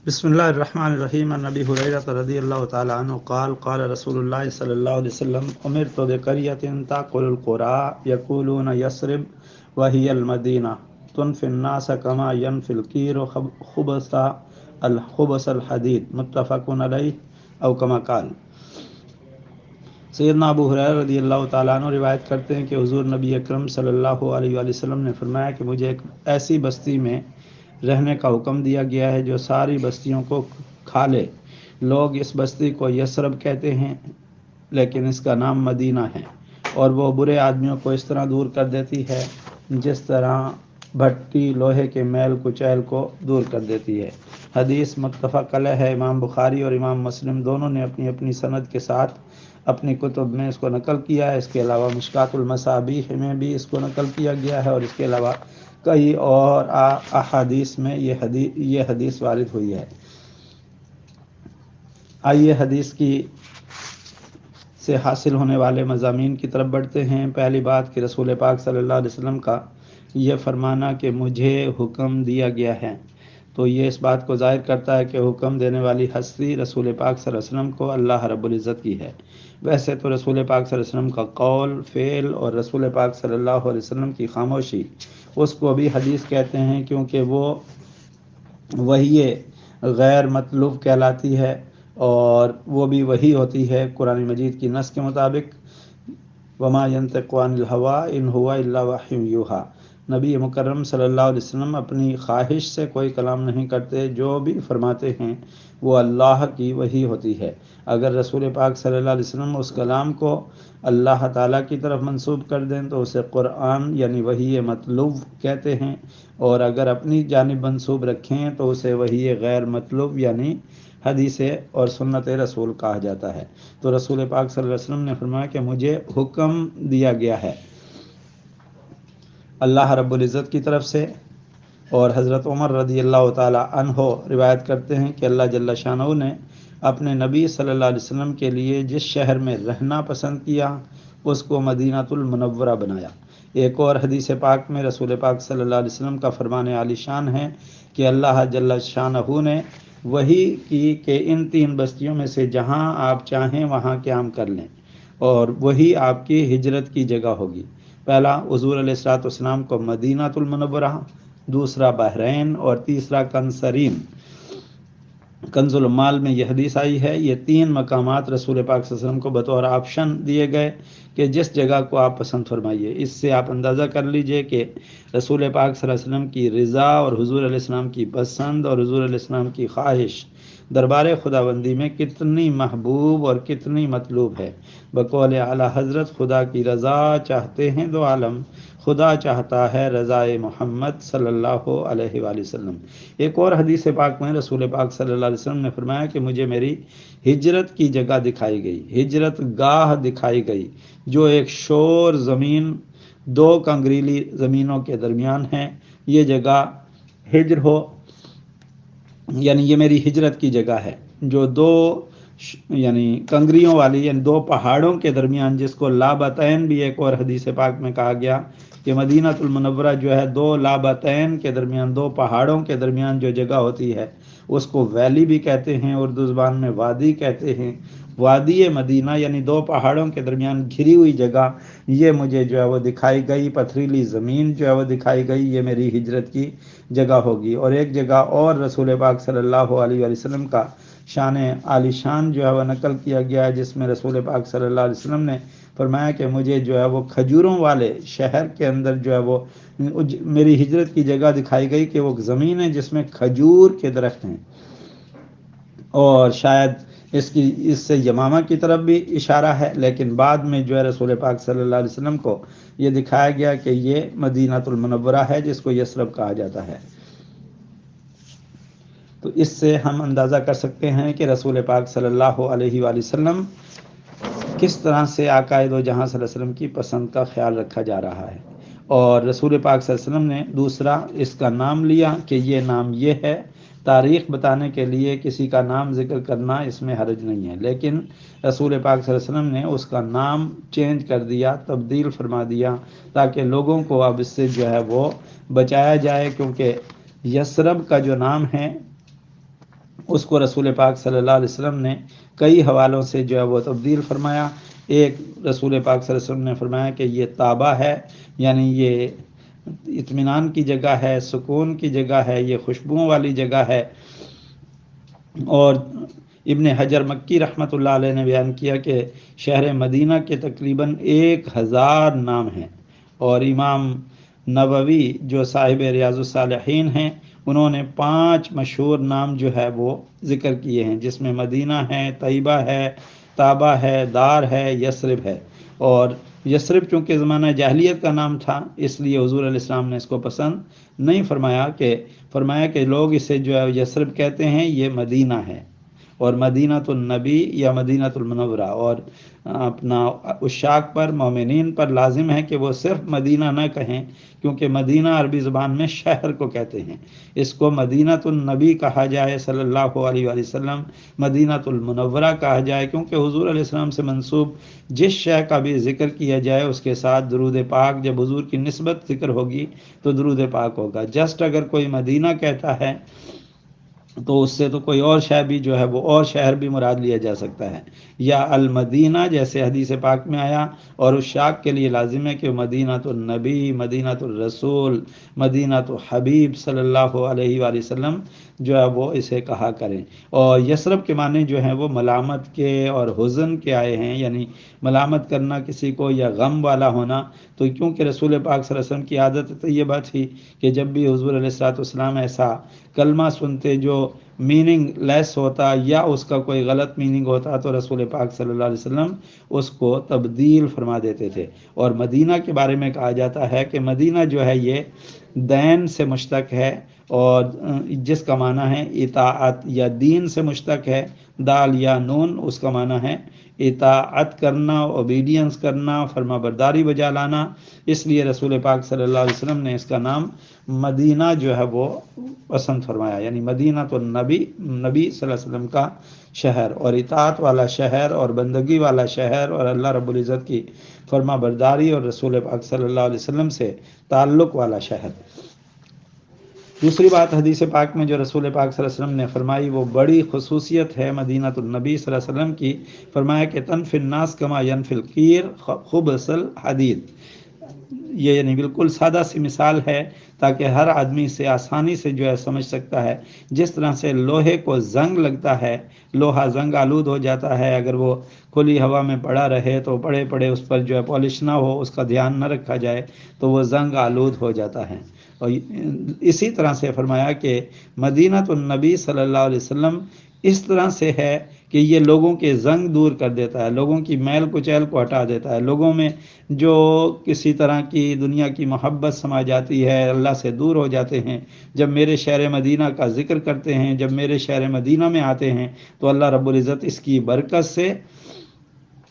بسم اللہ الرحمن الرحیم عن ابی ہریرہ رضی اللہ تعالی عنہ قال قال رسول اللہ صلی اللہ علیہ وسلم امرت بقریۃ تاکل القرى یقولون یثرب وهي المدینہ تنفی الناس کما ینفی القیر خبث الحدید متفق علیہ او کما قال۔ سیدنا ابو ہریرہ رضی اللہ تعالیٰ عنہ روایت کرتے ہیں کہ حضور نبی اکرم صلی اللہ علیہ وآلہ وسلم نے فرمایا کہ مجھے ایک ایسی بستی میں رہنے کا حکم دیا گیا ہے جو ساری بستیوں کو کھا لے۔ لوگ اس بستی کو یثرب کہتے ہیں لیکن اس کا نام مدینہ ہے، اور وہ برے آدمیوں کو اس طرح دور کر دیتی ہے جس طرح بھٹی لوہے کے میل کچیل کو دور کر دیتی ہے۔ حدیث متفق علیہ ہے۔ امام بخاری اور امام مسلم دونوں نے اپنی اپنی سند کے ساتھ اپنی کتب میں اس کو نقل کیا ہے۔ اس کے علاوہ مشکات المصابیح میں بھی اس کو نقل کیا گیا ہے، اور اس کے علاوہ کئی اور احادیث میں یہ حدیث وارد ہوئی ہے۔ آئیے حدیث کی سے حاصل ہونے والے مضامین کی طرف بڑھتے ہیں۔ پہلی بات کہ رسول پاک صلی اللہ علیہ وسلم کا یہ فرمانا کہ مجھے حکم دیا گیا ہے، تو یہ اس بات کو ظاہر کرتا ہے کہ حکم دینے والی ہستی رسول پاک صلی اللہ علیہ وسلم کو اللہ رب العزت کی ہے۔ ویسے تو رسول پاک صلی اللہ علیہ وسلم کا قول، فعل اور رسول پاک صلی اللہ علیہ وسلم کی خاموشی اس کو بھی حدیث کہتے ہیں، کیونکہ وہ وحی غیر مطلوب کہلاتی ہے، اور وہ بھی وحی ہوتی ہے قرآن مجید کی نص کے مطابق۔ وما ينطق عن الهوى ان هو الا وحی یوحی۔ نبی مکرم صلی اللہ علیہ وسلم اپنی خواہش سے کوئی کلام نہیں کرتے، جو بھی فرماتے ہیں وہ اللہ کی وحی ہوتی ہے۔ اگر رسول پاک صلی اللہ علیہ وسلم اس کلام کو اللہ تعالیٰ کی طرف منسوب کر دیں تو اسے قرآن یعنی وحی مطلوب کہتے ہیں، اور اگر اپنی جانب منسوب رکھیں تو اسے وحی غیر مطلوب یعنی حدیث اور سنت رسول کہا جاتا ہے۔ تو رسول پاک صلی اللہ علیہ وسلم نے فرمایا کہ مجھے حکم دیا گیا ہے اللہ رب العزت کی طرف سے۔ اور حضرت عمر رضی اللہ تعالی عنہ روایت کرتے ہیں کہ اللہ جل شانہ نے اپنے نبی صلی اللہ علیہ وسلم کے لیے جس شہر میں رہنا پسند کیا اس کو مدینہ المنورہ بنایا۔ ایک اور حدیث پاک میں رسول پاک صلی اللہ علیہ وسلم کا فرمان عالی شان ہے کہ اللہ جل شانہ نے وحی کی کہ ان تین بستیوں میں سے جہاں آپ چاہیں وہاں قیام کر لیں، اور وہی آپ کی ہجرت کی جگہ ہوگی۔ پہلا حضور علیہ الصلوۃ والسلام کو مدینہ المنورہ، دوسرا بحرین، اور تیسرا کنسرین۔ کنز المال میں یہ حدیث آئی ہے۔ یہ تین مقامات رسول پاک صلی اللہ علیہ وسلم کو بطور آپشن دیے گئے کہ جس جگہ کو آپ پسند فرمائیے۔ اس سے آپ اندازہ کر لیجئے کہ رسول پاک صلی اللہ علیہ وسلم کی رضا اور حضور علیہ السلام کی پسند اور حضور علیہ السلام کی خواہش دربار خداوندی میں کتنی محبوب اور کتنی مطلوب ہے۔ بقول اعلیٰ حضرت خدا کی رضا چاہتے ہیں دو عالم، خدا چاہتا ہے رضائے محمد صلی اللہ علیہ وآلہ وسلم۔ ایک اور حدیث پاک میں رسول پاک صلی اللہ علیہ وسلم نے فرمایا کہ مجھے میری ہجرت کی جگہ دکھائی گئی، ہجرت گاہ دکھائی گئی، جو ایک شور زمین دو کنگریلی زمینوں کے درمیان ہے۔ یہ جگہ ہجر ہو یعنی یہ میری ہجرت کی جگہ ہے، جو دو یعنی کنگریوں والی یعنی دو پہاڑوں کے درمیان، جس کو لابتین بھی ایک اور حدیث پاک میں کہا گیا کہ مدینہ المنورہ جو ہے دو لابتین کے درمیان، دو پہاڑوں کے درمیان جو جگہ ہوتی ہے اس کو ویلی بھی کہتے ہیں، اردو زبان میں وادی کہتے ہیں۔ وادی مدینہ یعنی دو پہاڑوں کے درمیان گھری ہوئی جگہ، یہ مجھے جو ہے وہ دکھائی گئی، پتھریلی زمین جو ہے وہ دکھائی گئی، یہ میری ہجرت کی جگہ ہوگی۔ اور ایک جگہ اور رسول پاک صلی اللہ علیہ وآلہ وسلم کا شان عالی شان جو ہے وہ نقل کیا گیا ہے، جس میں رسول پاک صلی اللہ علیہ وسلم نے فرمایا کہ مجھے جو ہے وہ کھجوروں والے شہر کے اندر جو ہے وہ میری ہجرت کی جگہ دکھائی گئی کہ وہ زمین ہے جس میں کھجور کے درخت ہیں، اور شاید اس سے یمامہ کی طرف بھی اشارہ ہے، لیکن بعد میں جو ہے رسول پاک صلی اللہ علیہ وسلم کو یہ دکھایا گیا کہ یہ مدینہ المنورہ ہے جس کو یثرب کہا جاتا ہے۔ تو اس سے ہم اندازہ کر سکتے ہیں کہ رسول پاک صلی اللہ علیہ وآلہ وسلم کس طرح سے آقا دو جہاں صلی اللہ علیہ وسلم کی پسند کا خیال رکھا جا رہا ہے۔ اور رسول پاک صلی اللہ علیہ وسلم نے دوسرا اس کا نام لیا کہ یہ نام یہ ہے۔ تاریخ بتانے کے لیے کسی کا نام ذکر کرنا اس میں حرج نہیں ہے، لیکن رسول پاک صلی اللہ علیہ وسلم نے اس کا نام چینج کر دیا، تبدیل فرما دیا، تاکہ لوگوں کو اب اس سے جو ہے وہ بچایا جائے، کیونکہ یثرب کا جو نام ہے اس کو رسول پاک صلی اللہ علیہ وسلم نے کئی حوالوں سے جو ہے وہ تبدیل فرمایا۔ ایک رسول پاک صلی اللہ علیہ وسلم نے فرمایا کہ یہ طابہ ہے، یعنی یہ اطمینان کی جگہ ہے، سکون کی جگہ ہے، یہ خوشبوؤں والی جگہ ہے۔ اور ابن حجر مکی رحمۃ اللہ علیہ نے بیان کیا کہ شہر مدینہ کے تقریباً 1000 نام ہیں، اور امام نووی جو صاحب ریاض الصالحین ہیں انہوں نے 5 مشہور نام جو ہے وہ ذکر کیے ہیں، جس میں مدینہ ہے، طیبہ ہے، طابہ ہے، دار ہے، یثرب ہے۔ اور یثرب چونکہ زمانہ جاہلیت کا نام تھا، اس لیے حضور علیہ السلام نے اس کو پسند نہیں فرمایا کہ لوگ اسے جو ہے یثرب کہتے ہیں، یہ مدینہ ہے، اور مدینہ النبی یا مدینہ المنورہ، اور اپنا عشاق پر، مومنین پر لازم ہے کہ وہ صرف مدینہ نہ کہیں، کیونکہ مدینہ عربی زبان میں شہر کو کہتے ہیں۔ اس کو مدینہ النبی کہا جائے صلی اللہ علیہ وآلہ وسلم، مدینہ المنورہ کہا جائے، کیونکہ حضور علیہ السلام سے منسوب جس شے کا بھی ذکر کیا جائے اس کے ساتھ درود پاک، جب حضور کی نسبت ذکر ہوگی تو درود پاک ہوگا۔ جسٹ اگر کوئی مدینہ کہتا ہے تو اس سے تو کوئی اور شہر بھی جو ہے وہ اور شہر بھی مراد لیا جا سکتا ہے، یا المدینہ جیسے حدیث پاک میں آیا، اور اس شاق کے لیے لازم ہے کہ مدینہ النبی، مدینہ الرسول، مدینہ حبیب صلی اللہ علیہ وآلہ وسلم جو ہے وہ اسے کہا کریں۔ اور یثرب کے معنی جو ہیں وہ ملامت کے اور حزن کے آئے ہیں، یعنی ملامت کرنا کسی کو یا غم والا ہونا۔ تو کیونکہ رسول پاک صلی اللہ علیہ وسلم کی عادت طیبہ تھی کہ جب بھی حضور علیہ السلام ایسا کلمہ سنتے جو میننگ لیس ہوتا یا اس کا کوئی غلط میننگ ہوتا تو رسول پاک صلی اللہ علیہ وسلم اس کو تبدیل فرما دیتے تھے۔ اور مدینہ کے بارے میں کہا جاتا ہے کہ مدینہ جو ہے یہ دین سے مشتق ہے، اور جس کا معنی ہے اطاعت، یا دین سے مشتق ہے، دال یا نون، اس کا معنی ہے اطاعت کرنا، اوبیڈینس کرنا، فرما برداری بجا لانا۔ اس لیے رسول پاک صلی اللہ علیہ وسلم نے اس کا نام مدینہ جو ہے وہ پسند فرمایا، یعنی مدینہ تو نبی صلی اللہ علیہ وسلم کا شہر، اور اطاعت والا شہر، اور بندگی والا شہر، اور اللہ رب العزت کی فرما برداری اور رسول پاک صلی اللہ علیہ وسلم سے تعلق والا شہر۔ دوسری بات حدیث پاک میں جو رسول پاک صلی اللہ علیہ وسلم نے فرمائی وہ بڑی خصوصیت ہے مدینہ النبی صلی اللہ علیہ وسلم کی۔ فرمایا کہ تنفی الناس کما ینفی القیر خبث الحدید، یہ یعنی بالکل سادہ سی مثال ہے تاکہ ہر آدمی سے آسانی سے جو ہے سمجھ سکتا ہے۔ جس طرح سے لوہے کو زنگ لگتا ہے، لوہا زنگ آلود ہو جاتا ہے اگر وہ کھلی ہوا میں پڑا رہے تو پڑے اس پر جو ہے پالش نہ ہو، اس کا دھیان نہ رکھا جائے تو وہ زنگ آلود ہو جاتا ہے۔ اور اسی طرح سے فرمایا کہ مدینہ النبی صلی اللہ علیہ وسلم اس طرح سے ہے کہ یہ لوگوں کے زنگ دور کر دیتا ہے، لوگوں کی میل کچیل کو ہٹا دیتا ہے، لوگوں میں جو کسی طرح کی دنیا کی محبت سما جاتی ہے، اللہ سے دور ہو جاتے ہیں، جب میرے شہر مدینہ کا ذکر کرتے ہیں، جب میرے شہر مدینہ میں آتے ہیں تو اللہ رب العزت اس کی برکت سے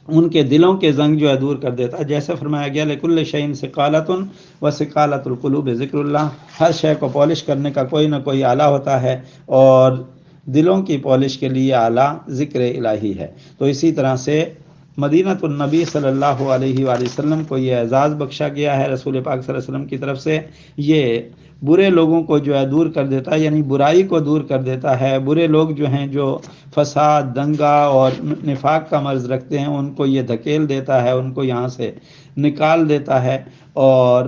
ان کے دلوں کے زنگ جو ہے دور کر دیتا ہے۔ جیسے فرمایا گیا لکل شیء ثقالۃ وثقالۃ القلوب ذکر اللہ، ہر شے کو پالش کرنے کا کوئی نہ کوئی آلہ ہوتا ہے، اور دلوں کی پالش کے لیے آلہ ذکر الہی ہے۔ تو اسی طرح سے مدینہ النبی صلی اللہ علیہ وآلہ وسلم کو یہ اعزاز بخشا گیا ہے رسول پاک صلی اللہ علیہ وسلم کی طرف سے، یہ برے لوگوں کو جو ہے دور کر دیتا ہے، یعنی برائی کو دور کر دیتا ہے۔ برے لوگ جو ہیں جو فساد، دنگا اور نفاق کا مرض رکھتے ہیں ان کو یہ دھکیل دیتا ہے، ان کو یہاں سے نکال دیتا ہے۔ اور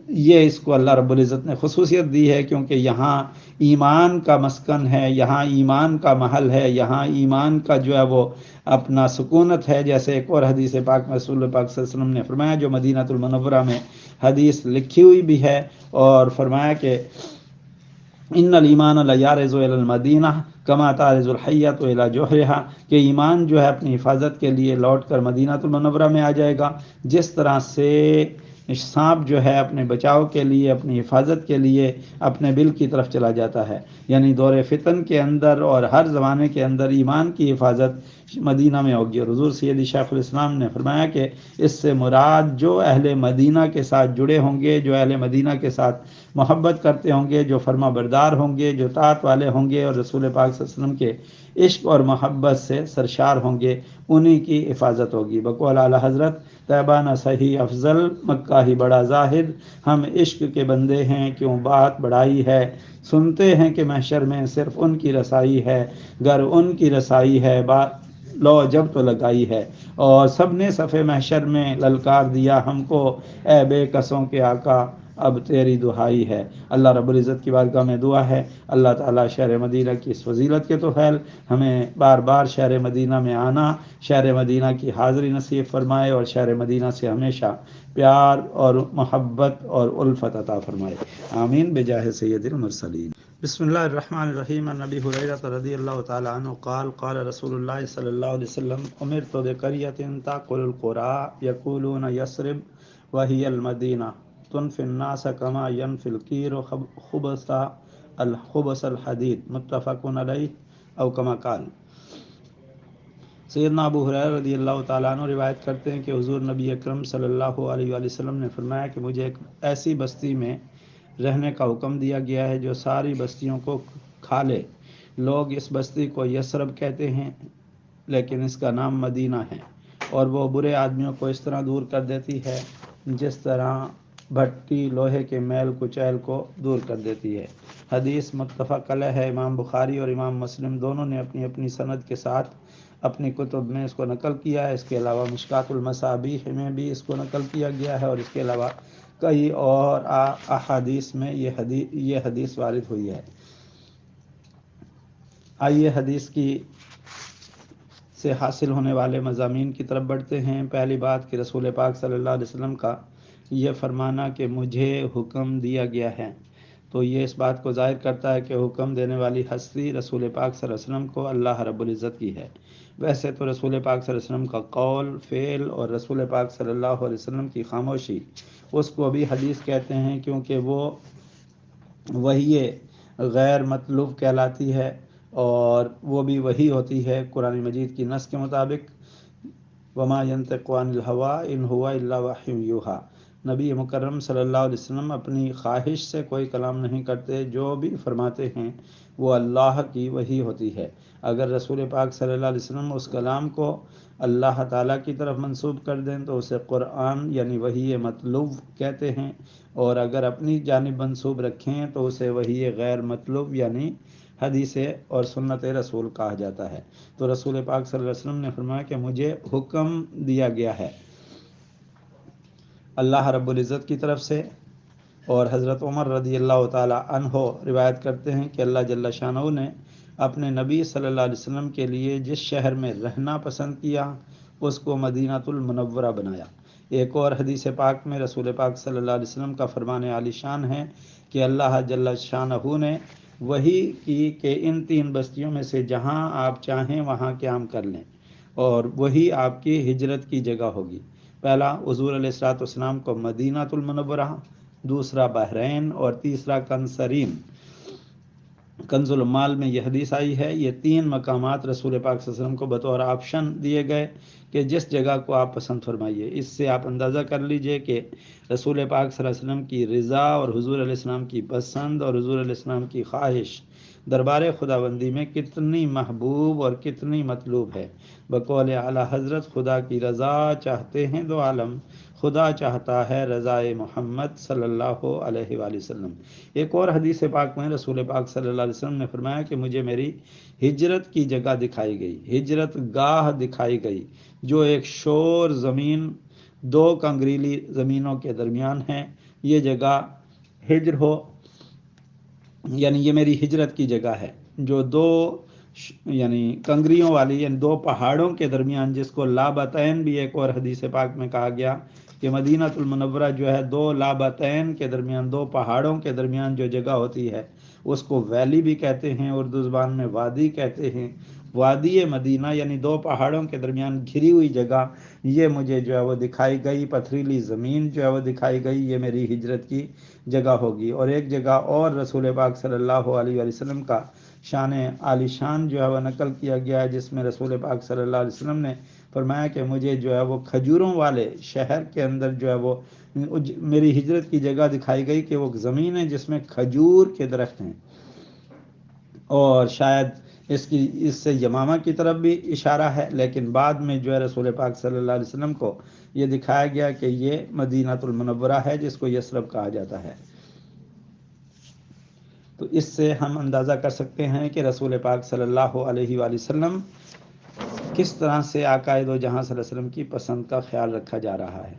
یہ اس کو اللہ رب العزت نے خصوصیت دی ہے کیونکہ یہاں ایمان کا مسکن ہے، یہاں ایمان کا محل ہے، یہاں ایمان کا جو ہے وہ اپنا سکونت ہے۔ جیسے ایک اور حدیث پاک میں رسول پاک صلی اللہ علیہ وسلم نے فرمایا جو مدینہ المنورہ میں حدیث لکھی ہوئی بھی ہے، اور فرمایا کہ ان الایمان لیارز الی المدینہ کما تارز الحیۃ الی جوہرہا، کہ ایمان جو ہے اپنی حفاظت کے لیے لوٹ کر مدینہ المنورہ میں آ جائے گا، جس طرح سے سانپ جو ہے اپنے بچاؤ کے لیے، اپنی حفاظت کے لیے اپنے بل کی طرف چلا جاتا ہے۔ یعنی دور فتن کے اندر اور ہر زمانے کے اندر ایمان کی حفاظت مدینہ میں ہوگی۔ اور حضور سیدی شیخ الاسلام نے فرمایا کہ اس سے مراد جو اہل مدینہ کے ساتھ جڑے ہوں گے، جو اہل مدینہ کے ساتھ محبت کرتے ہوں گے، جو فرما بردار ہوں گے، جو طاعت والے ہوں گے، اور رسول پاک صلی اللہ علیہ وسلم کے عشق اور محبت سے سرشار ہوں گے، انہی کی حفاظت ہوگی۔ بقول اعلیٰ حضرت طیبہ نہ صحیح افضل، مکہ خواہی بڑا زاہد، ہم عشق کے بندے ہیں کیوں بات بڑائی ہے، سنتے ہیں کہ محشر میں صرف ان کی رسائی ہے، گر ان کی رسائی ہے بات لو جب تو لگائی ہے، اور سب نے صف محشر میں للکار دیا ہم کو، اے بے کسوں کے آقا اب تیری دہائی ہے۔ اللہ رب العزت کی بارگاہ میں دعا ہے اللہ تعالیٰ شہر مدینہ کی اس فضیلت کے توفیل ہمیں بار بار شہر مدینہ میں آنا، شہر مدینہ کی حاضری نصیب فرمائے، اور شہر مدینہ سے ہمیشہ پیار اور محبت اور الفت عطا فرمائے، آمین بجاہ سید المرسلین۔ بسم اللہ الرحمن الرحیم۔ عن ابی ہریرہ رضی اللہ تعالی عنہ قال قال رسول اللہ صلی اللہ علیہ وسلم امرت بقریۃ تاکل القریٰ یقولون یثرب وہی المدینہ تنفی الناس کما ینفی القیر خبث الحدید، متفق علیہ او کما قال۔ سیدنا ابو ہریرہ رضی اللہ تعالیٰ عنہ روایت کرتے ہیں کہ حضور نبی اکرم صلی اللہ علیہ وآلہ وسلم نے فرمایا کہ مجھے ایک ایسی بستی میں رہنے کا حکم دیا گیا ہے جو ساری بستیوں کو کھا لے۔ لوگ اس بستی کو یثرب کہتے ہیں لیکن اس کا نام مدینہ ہے، اور وہ برے آدمیوں کو اس طرح دور کر دیتی ہے جس طرح بھٹی لوہے کے میل کچیل کو دور کر دیتی ہے۔ حدیث متفق علیہ ہے۔ امام بخاری اور امام مسلم دونوں نے اپنی اپنی سند کے ساتھ اپنی کتب میں اس کو نقل کیا ہے۔ اس کے علاوہ مشکات المصابیح میں بھی اس کو نقل کیا گیا ہے، اور اس کے علاوہ کئی اور احادیث میں یہ حدیث وارد ہوئی ہے۔ آئیے حدیث کی سے حاصل ہونے والے مضامین کی طرف بڑھتے ہیں۔ پہلی بات کہ رسول پاک صلی اللہ علیہ وسلم کا یہ فرمانا کہ مجھے حکم دیا گیا ہے، تو یہ اس بات کو ظاہر کرتا ہے کہ حکم دینے والی ہستی رسول پاک صلی اللہ علیہ وسلم کو اللہ رب العزت کی ہے۔ ویسے تو رسول پاک صلی اللہ علیہ وسلم کا قول، فعل اور رسول پاک صلی اللہ علیہ وسلم کی خاموشی اس کو بھی حدیث کہتے ہیں، کیونکہ وہ وحی غیر مطلوب کہلاتی ہے، اور وہ بھی وحی ہوتی ہے قرآن مجید کی نص کے مطابق، وما ينطق عن الهوى ان هو الا وحی یوحی۔ نبی مکرم صلی اللہ علیہ وسلم اپنی خواہش سے کوئی کلام نہیں کرتے، جو بھی فرماتے ہیں وہ اللہ کی وحی ہوتی ہے۔ اگر رسول پاک صلی اللہ علیہ وسلم اس کلام کو اللہ تعالیٰ کی طرف منسوب کر دیں تو اسے قرآن یعنی وحی مطلوب کہتے ہیں، اور اگر اپنی جانب منسوب رکھیں تو اسے وحی غیر مطلوب یعنی حدیث اور سنت رسول کہا جاتا ہے۔ تو رسول پاک صلی اللہ علیہ وسلم نے فرمایا کہ مجھے حکم دیا گیا ہے اللہ رب العزت کی طرف سے، اور حضرت عمر رضی اللہ تعالی عنہ روایت کرتے ہیں کہ اللہ جل شانہ نے اپنے نبی صلی اللہ علیہ وسلم کے لیے جس شہر میں رہنا پسند کیا اس کو مدینہ المنورہ بنایا۔ ایک اور حدیث پاک میں رسول پاک صلی اللہ علیہ وسلم کا فرمان عالی شان ہے کہ اللہ جل شانہ نے وحی کی کہ ان 3 بستیوں میں سے جہاں آپ چاہیں وہاں قیام کر لیں، اور وہی آپ کی ہجرت کی جگہ ہوگی۔ پہلا حضور علیہ الصلوۃ والسلام کو مدینہ المنورہ، دوسرا بحرین، اور تیسرا کنسرین۔ کنز المال میں یہ حدیث آئی ہے۔ یہ 3 مقامات رسول پاک صلی اللہ علیہ وسلم کو بطور آپشن دیے گئے کہ جس جگہ کو آپ پسند فرمائیے۔ اس سے آپ اندازہ کر لیجئے کہ رسول پاک صلی اللہ علیہ وسلم کی رضا اور حضور علیہ السلام کی پسند اور حضور علیہ السلام کی خواہش دربار خداوندی میں کتنی محبوب اور کتنی مطلوب ہے۔ بقول اعلیٰ حضرت خدا کی رضا چاہتے ہیں 2 عالم، خدا چاہتا ہے رضا محمد صلی اللہ علیہ وآلہ وسلم۔ ایک اور حدیث پاک میں رسول پاک صلی اللہ علیہ وسلم نے فرمایا کہ مجھے میری ہجرت کی جگہ دکھائی گئی، ہجرت گاہ دکھائی گئی، جو ایک شور زمین 2 کنگریلی زمینوں کے درمیان ہے۔ یہ جگہ ہجر ہو یعنی یہ میری ہجرت کی جگہ ہے، جو 2 یعنی کنگریوں والی یعنی 2 پہاڑوں کے درمیان، جس کو لابتین بھی ایک اور حدیث پاک میں کہا گیا کہ مدینہ المنورہ جو ہے 2 لابتین کے درمیان، 2 پہاڑوں کے درمیان جو جگہ ہوتی ہے اس کو ویلی بھی کہتے ہیں، اردو زبان میں وادی کہتے ہیں۔ وادی مدینہ یعنی 2 پہاڑوں کے درمیان گھری ہوئی جگہ، یہ مجھے جو ہے وہ دکھائی گئی، پتھریلی زمین جو ہے وہ دکھائی گئی، یہ میری ہجرت کی جگہ ہوگی۔ اور ایک جگہ اور رسول پاک صلی اللہ علیہ وآلہ وسلم کا شان عالی شان جو ہے وہ نقل کیا گیا ہے، جس میں رسول پاک صلی اللہ علیہ وسلم نے فرمایا کہ مجھے جو ہے وہ کھجوروں والے شہر کے اندر جو ہے وہ میری ہجرت کی جگہ دکھائی گئی کہ وہ زمین ہے جس میں کھجور کے درخت ہیں، اور شاید اس سے یمامہ کی طرف بھی اشارہ ہے، لیکن بعد میں جو ہے رسول پاک صلی اللہ علیہ وسلم کو یہ دکھایا گیا کہ یہ مدینہ المنورہ ہے جس کو یثرب کہا جاتا ہے۔ تو اس سے ہم اندازہ کر سکتے ہیں کہ رسول پاک صلی اللہ علیہ وآلہ وسلم کس طرح سے آقا دو جہاں صلی اللہ علیہ وسلم کی پسند کا خیال رکھا جا رہا ہے۔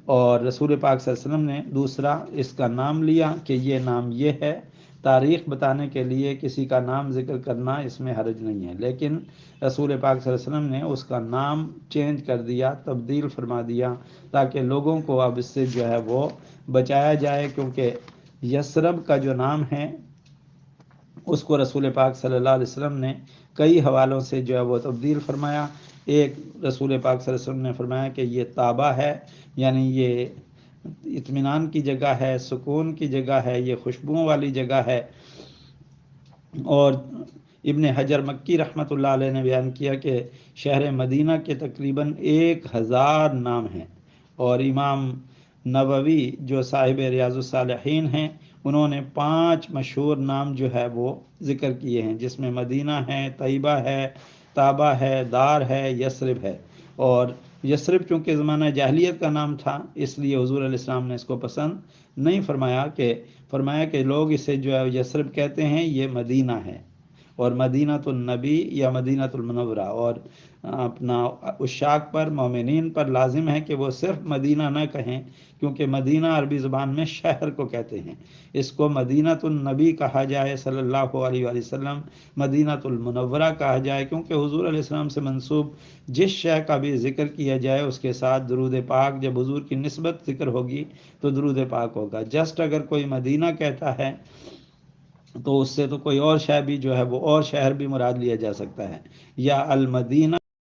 اور رسول پاک صلی اللہ علیہ وسلم نے دوسرا اس کا نام لیا کہ یہ نام یہ ہے، تاریخ بتانے کے لیے کسی کا نام ذکر کرنا اس میں حرج نہیں ہے، لیکن رسول پاک صلی اللہ علیہ وسلم نے اس کا نام چینج کر دیا، تبدیل فرما دیا، تاکہ لوگوں کو اب اس سے جو ہے وہ بچایا جائے، کیونکہ یثرب کا جو نام ہے اس کو رسول پاک صلی اللہ علیہ وسلم نے کئی حوالوں سے جو ہے وہ تبدیل فرمایا۔ ایک رسول پاک صلی اللہ علیہ وسلم نے فرمایا کہ یہ طابہ ہے، یعنی یہ اطمینان کی جگہ ہے، سکون کی جگہ ہے، یہ خوشبوؤں والی جگہ ہے۔ اور ابن حجر مکی رحمۃ اللہ علیہ نے بیان کیا کہ شہر مدینہ کے تقریباً 1000 نام ہیں، اور امام نووی جو صاحب ریاض الصالحین ہیں انہوں نے 5 مشہور نام جو ہے وہ ذکر کیے ہیں، جس میں مدینہ ہے، طیبہ ہے، طابہ ہے، دار ہے، یثرب ہے۔ اور یثرب چونکہ زمانہ جاہلیت کا نام تھا، اس لیے حضور علیہ السلام نے اس کو پسند نہیں فرمایا کہ لوگ اسے جو ہے یثرب کہتے ہیں، یہ مدینہ ہے، اور مدینہ النبی یا مدینہ المنورہ، اور اپنا عشاق پر، مومنین پر لازم ہے کہ وہ صرف مدینہ نہ کہیں، کیونکہ مدینہ عربی زبان میں شہر کو کہتے ہیں، اس کو مدینہ النبی کہا جائے صلی اللہ علیہ وآلہ وسلم، مدینہ المنورہ کہا جائے، کیونکہ حضور علیہ السلام سے منسوب جس شے کا بھی ذکر کیا جائے اس کے ساتھ درود پاک، جب حضور کی نسبت ذکر ہوگی تو درود پاک ہوگا۔ جسٹ اگر کوئی مدینہ کہتا ہے تو اس سے تو کوئی اور شے بھی جو ہے وہ اور شہر بھی مراد لیا جا سکتا ہے، یا المدینہ